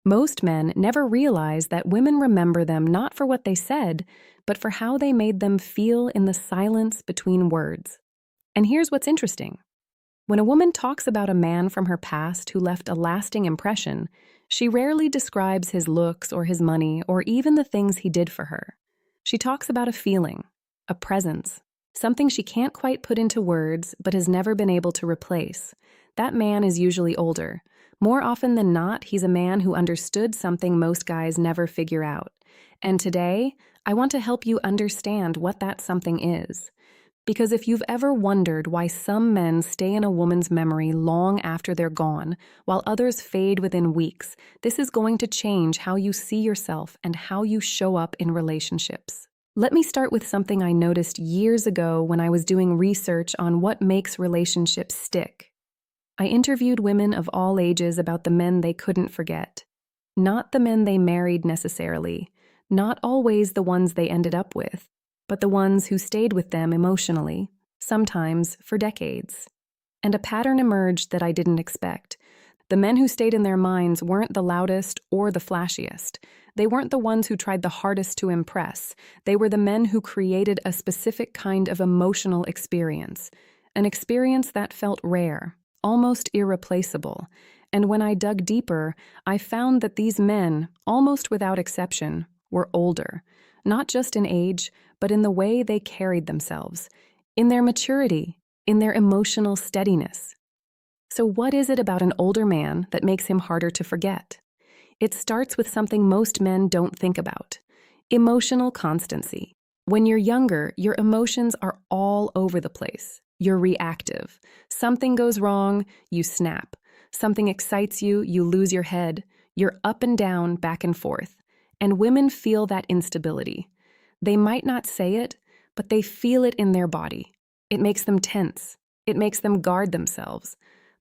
Most men never realize that women remember them not for what they said, but for how they made them feel in the silence between words. And here's what's interesting. When a woman talks about a man from her past who left a lasting impression, she rarely describes his looks or his money or even the things he did for her. She talks about a feeling, a presence, something she can't quite put into words but has never been able to replace. That man is usually older. More often than not, he's a man who understood something most guys never figure out. And today, I want to help you understand what that something is. Because if you've ever wondered why some men stay in a woman's memory long after they're gone, while others fade within weeks, this is going to change how you see yourself and how you show up in relationships. Let me start with something I noticed years ago when I was doing research on what makes relationships stick. I interviewed women of all ages about the men they couldn't forget. Not the men they married necessarily, not always the ones they ended up with, but the ones who stayed with them emotionally, sometimes for decades. And a pattern emerged that I didn't expect. The men who stayed in their minds weren't the loudest or the flashiest. They weren't the ones who tried the hardest to impress. They were the men who created a specific kind of emotional experience, an experience that felt rare, almost irreplaceable. And when I dug deeper, I found that these men, almost without exception, were older, not just in age, but in the way they carried themselves, in their maturity, in their emotional steadiness. So what is it about an older man that makes him harder to forget? It starts with something most men don't think about: emotional constancy. When you're younger, your emotions are all over the place. You're reactive. Something goes wrong, you snap. Something excites you, you lose your head. You're up and down, back and forth. And women feel that instability. They might not say it, but they feel it in their body. It makes them tense. It makes them guard themselves.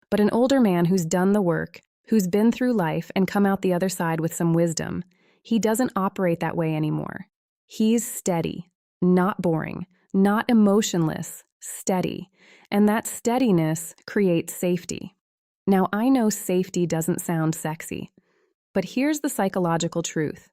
But an older man who's done the work, who's been through life and come out the other side with some wisdom, he doesn't operate that way anymore. He's steady, not boring, not emotionless, steady. And that steadiness creates safety. Now, I know safety doesn't sound sexy, but here's the psychological truth.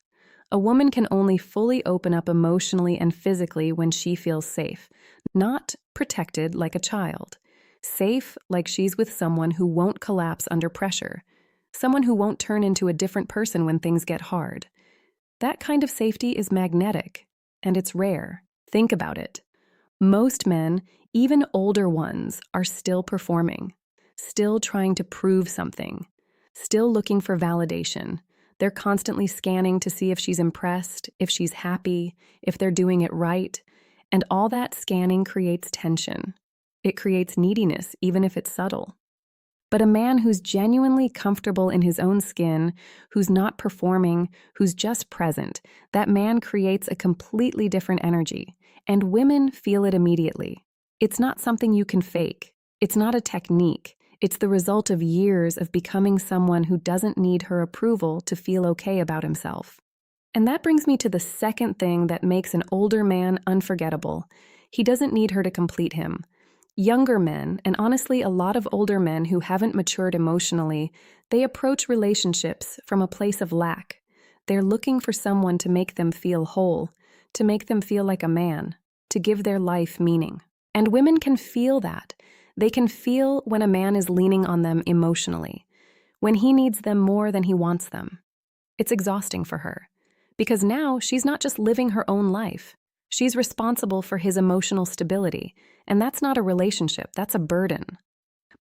A woman can only fully open up emotionally and physically when she feels safe, not protected like a child. Safe like she's with someone who won't collapse under pressure, someone who won't turn into a different person when things get hard. That kind of safety is magnetic, and it's rare. Think about it. Most men, even older ones, are still performing, still trying to prove something, still looking for validation. They're constantly scanning to see if she's impressed, if she's happy, if they're doing it right. And all that scanning creates tension. It creates neediness, even if it's subtle. But a man who's genuinely comfortable in his own skin, who's not performing, who's just present, that man creates a completely different energy. And women feel it immediately. It's not something you can fake. It's not a technique. It's the result of years of becoming someone who doesn't need her approval to feel okay about himself. And that brings me to the second thing that makes an older man unforgettable. He doesn't need her to complete him. Younger men, and honestly a lot of older men who haven't matured emotionally, they approach relationships from a place of lack. They're looking for someone to make them feel whole, to make them feel like a man, to give their life meaning. And women can feel that. They can feel when a man is leaning on them emotionally, when he needs them more than he wants them. It's exhausting for her, because now she's not just living her own life. She's responsible for his emotional stability, and that's not a relationship, that's a burden.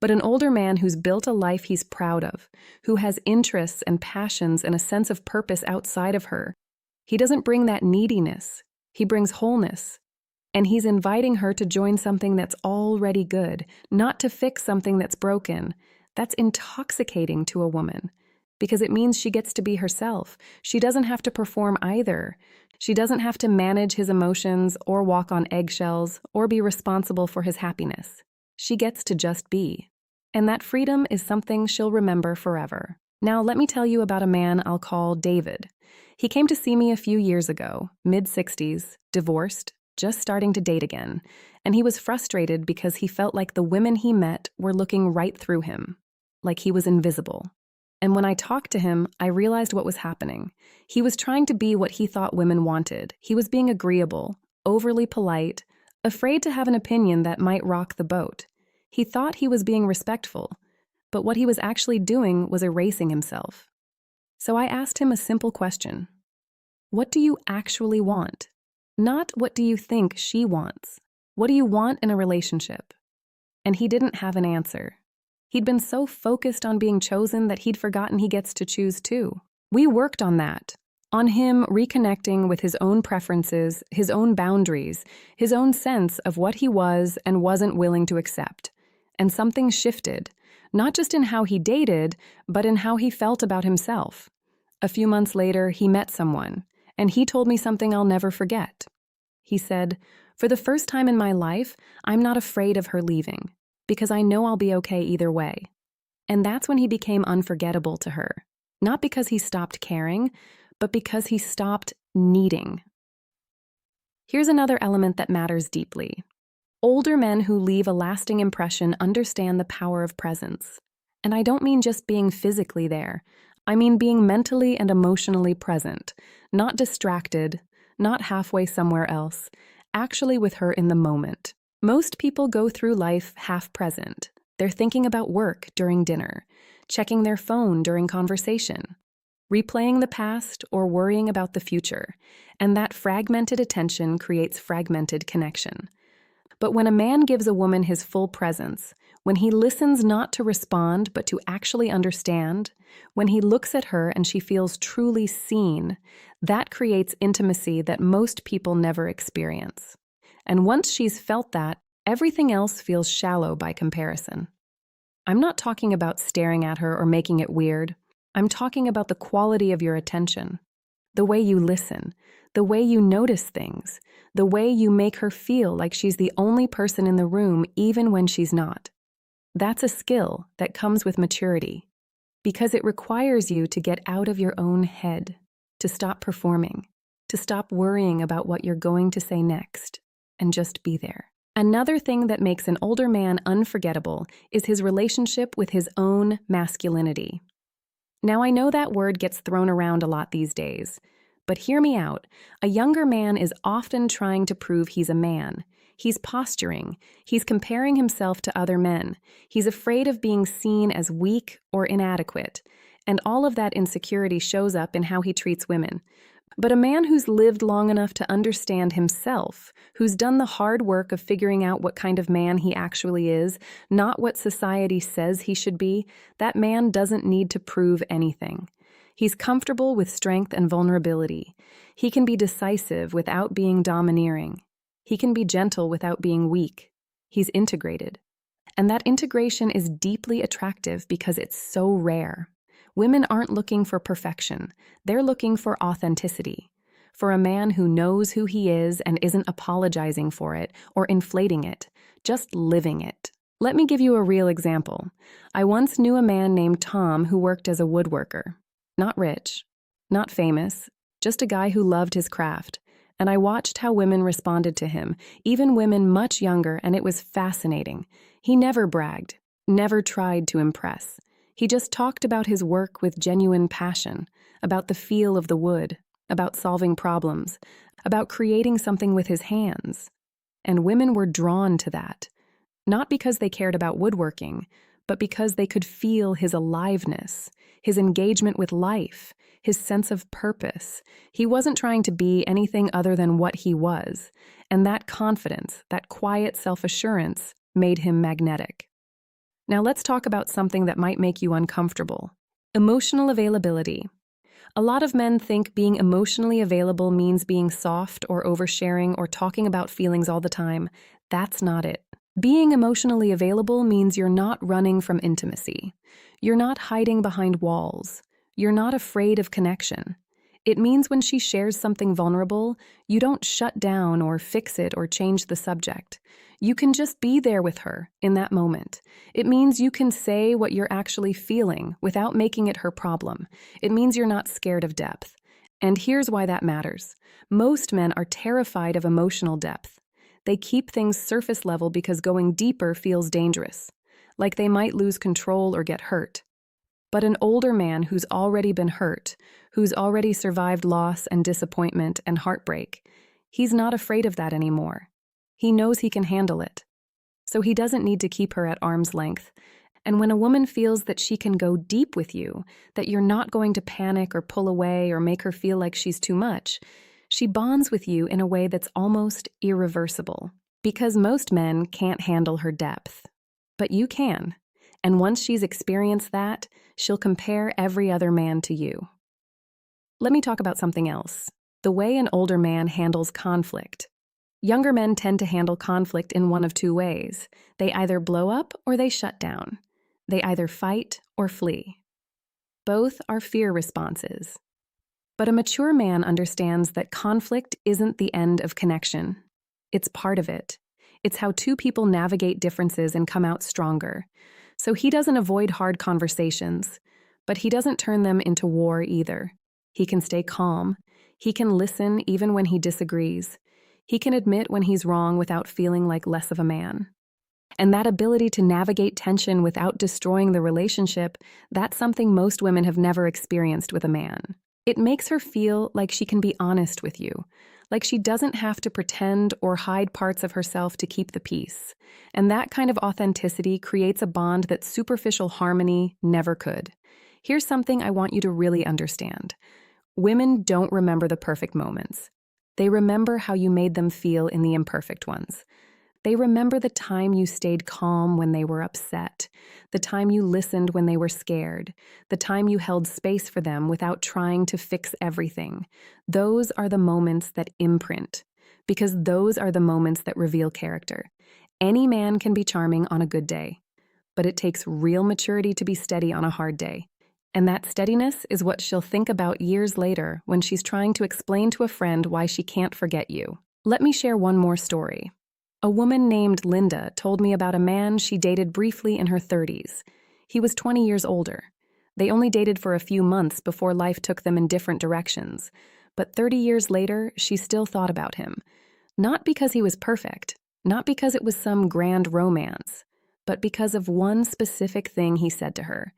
But an older man who's built a life he's proud of, who has interests and passions and a sense of purpose outside of her, he doesn't bring that neediness, he brings wholeness. And he's inviting her to join something that's already good, not to fix something that's broken. That's intoxicating to a woman, because it means she gets to be herself. She doesn't have to perform either. She doesn't have to manage his emotions or walk on eggshells or be responsible for his happiness. She gets to just be. And that freedom is something she'll remember forever. Now, let me tell you about a man I'll call David. He came to see me a few years ago, mid-60s, divorced, just starting to date again, and he was frustrated because he felt like the women he met were looking right through him, like he was invisible. And when I talked to him, I realized what was happening. He was trying to be what he thought women wanted. He was being agreeable, overly polite, afraid to have an opinion that might rock the boat. He thought he was being respectful, but what he was actually doing was erasing himself. So I asked him a simple question. What do you actually want? Not what do you think she wants. What do you want in a relationship? And he didn't have an answer. He'd been so focused on being chosen that he'd forgotten he gets to choose too. We worked on that, on him reconnecting with his own preferences, his own boundaries, his own sense of what he was and wasn't willing to accept. And something shifted, not just in how he dated, but in how he felt about himself. A few months later, he met someone, and he told me something I'll never forget. He said, "For the first time in my life, I'm not afraid of her leaving, because I know I'll be okay either way." And that's when he became unforgettable to her. Not because he stopped caring, but because he stopped needing. Here's another element that matters deeply. Older men who leave a lasting impression understand the power of presence. And I don't mean just being physically there. I mean being mentally and emotionally present, not distracted, not halfway somewhere else, actually with her in the moment. Most people go through life half present. They're thinking about work during dinner, checking their phone during conversation, replaying the past or worrying about the future, and that fragmented attention creates fragmented connection. But when a man gives a woman his full presence, when he listens not to respond but to actually understand, when he looks at her and she feels truly seen, that creates intimacy that most people never experience. And once she's felt that, everything else feels shallow by comparison. I'm not talking about staring at her or making it weird. I'm talking about the quality of your attention, the way you listen, the way you notice things, the way you make her feel like she's the only person in the room even when she's not. That's a skill that comes with maturity, because it requires you to get out of your own head, to stop performing, to stop worrying about what you're going to say next, and just be there. Another thing that makes an older man unforgettable is his relationship with his own masculinity. Now, I know that word gets thrown around a lot these days, but hear me out. A younger man is often trying to prove he's a man. He's posturing. He's comparing himself to other men. He's afraid of being seen as weak or inadequate. And all of that insecurity shows up in how he treats women. But a man who's lived long enough to understand himself, who's done the hard work of figuring out what kind of man he actually is, not what society says he should be, that man doesn't need to prove anything. He's comfortable with strength and vulnerability. He can be decisive without being domineering. He can be gentle without being weak. He's integrated. And that integration is deeply attractive because it's so rare. Women aren't looking for perfection. They're looking for authenticity, for a man who knows who he is and isn't apologizing for it or inflating it, just living it. Let me give you a real example. I once knew a man named Tom who worked as a woodworker. Not rich, not famous, just a guy who loved his craft. And I watched how women responded to him, even women much younger, and it was fascinating. He never bragged, never tried to impress. He just talked about his work with genuine passion, about the feel of the wood, about solving problems, about creating something with his hands. And women were drawn to that, not because they cared about woodworking, but because they could feel his aliveness, his engagement with life, his sense of purpose. He wasn't trying to be anything other than what he was, and that confidence, that quiet self-assurance, made him magnetic. Now let's talk about something that might make you uncomfortable. Emotional availability. A lot of men think being emotionally available means being soft or oversharing or talking about feelings all the time. That's not it. Being emotionally available means you're not running from intimacy. You're not hiding behind walls. You're not afraid of connection. It means when she shares something vulnerable, you don't shut down or fix it or change the subject. You can just be there with her in that moment. It means you can say what you're actually feeling without making it her problem. It means you're not scared of depth. And here's why that matters. Most men are terrified of emotional depth. They keep things surface level because going deeper feels dangerous, like they might lose control or get hurt. But an older man who's already been hurt, who's already survived loss and disappointment and heartbreak, he's not afraid of that anymore. He knows he can handle it. So he doesn't need to keep her at arm's length. And when a woman feels that she can go deep with you, that you're not going to panic or pull away or make her feel like she's too much, she bonds with you in a way that's almost irreversible. Because most men can't handle her depth. But you can. And once she's experienced that, she'll compare every other man to you. Let me talk about something else. The way an older man handles conflict. Younger men tend to handle conflict in one of two ways. They either blow up or they shut down. They either fight or flee. Both are fear responses. But a mature man understands that conflict isn't the end of connection. It's part of it. It's how two people navigate differences and come out stronger. So he doesn't avoid hard conversations, but he doesn't turn them into war either. He can stay calm. He can listen even when he disagrees. He can admit when he's wrong without feeling like less of a man. And that ability to navigate tension without destroying the relationship, that's something most women have never experienced with a man. It makes her feel like she can be honest with you, like she doesn't have to pretend or hide parts of herself to keep the peace. And that kind of authenticity creates a bond that superficial harmony never could. Here's something I want you to really understand. Women don't remember the perfect moments. They remember how you made them feel in the imperfect ones. They remember the time you stayed calm when they were upset, the time you listened when they were scared, the time you held space for them without trying to fix everything. Those are the moments that imprint, because those are the moments that reveal character. Any man can be charming on a good day, but it takes real maturity to be steady on a hard day. And that steadiness is what she'll think about years later when she's trying to explain to a friend why she can't forget you. Let me share one more story. A woman named Linda told me about a man she dated briefly in her 30s. He was 20 years older. They only dated for a few months before life took them in different directions. But 30 years later, she still thought about him. Not because he was perfect, not because it was some grand romance, but because of one specific thing he said to her.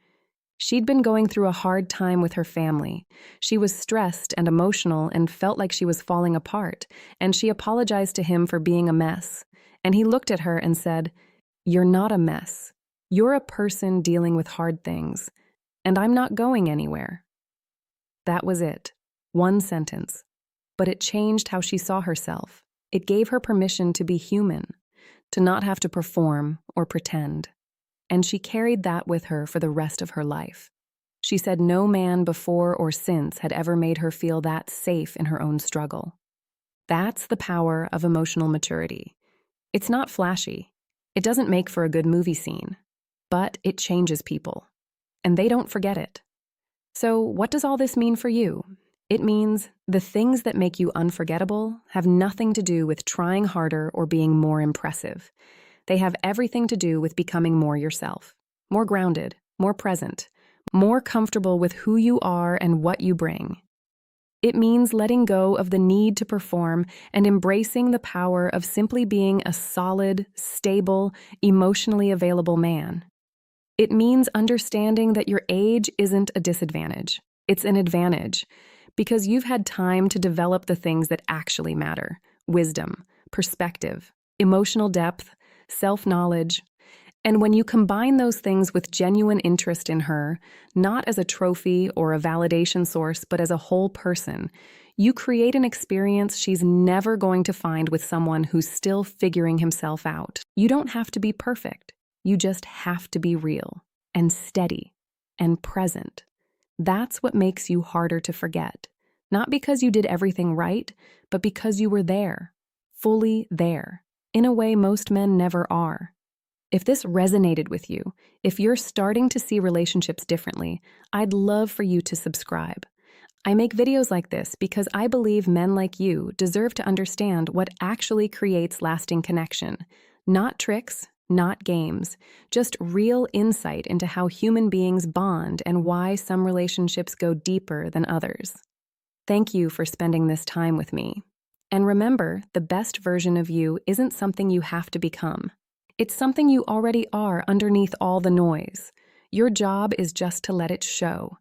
She'd been going through a hard time with her family. She was stressed and emotional and felt like she was falling apart, and she apologized to him for being a mess. And he looked at her and said, "You're not a mess. You're a person dealing with hard things, and I'm not going anywhere." That was it. One sentence. But it changed how she saw herself. It gave her permission to be human, to not have to perform or pretend. And she carried that with her for the rest of her life. She said no man before or since had ever made her feel that safe in her own struggle. That's the power of emotional maturity. It's not flashy. It doesn't make for a good movie scene. But it changes people. And they don't forget it. So what does all this mean for you? It means the things that make you unforgettable have nothing to do with trying harder or being more impressive. They have everything to do with becoming more yourself, more grounded, more present, more comfortable with who you are and what you bring. It means letting go of the need to perform and embracing the power of simply being a solid, stable, emotionally available man. It means understanding that your age isn't a disadvantage. It's an advantage, because you've had time to develop the things that actually matter: wisdom, perspective, emotional depth, self-knowledge. And when you combine those things with genuine interest in her, not as a trophy or a validation source, but as a whole person, you create an experience she's never going to find with someone who's still figuring himself out. You don't have to be perfect. You just have to be real and steady and present. That's what makes you harder to forget. Not because you did everything right, but because you were there, fully there, in a way most men never are. If this resonated with you, if you're starting to see relationships differently, I'd love for you to subscribe. I make videos like this because I believe men like you deserve to understand what actually creates lasting connection. Not tricks, not games, just real insight into how human beings bond and why some relationships go deeper than others. Thank you for spending this time with me. And remember, the best version of you isn't something you have to become. It's something you already are underneath all the noise. Your job is just to let it show.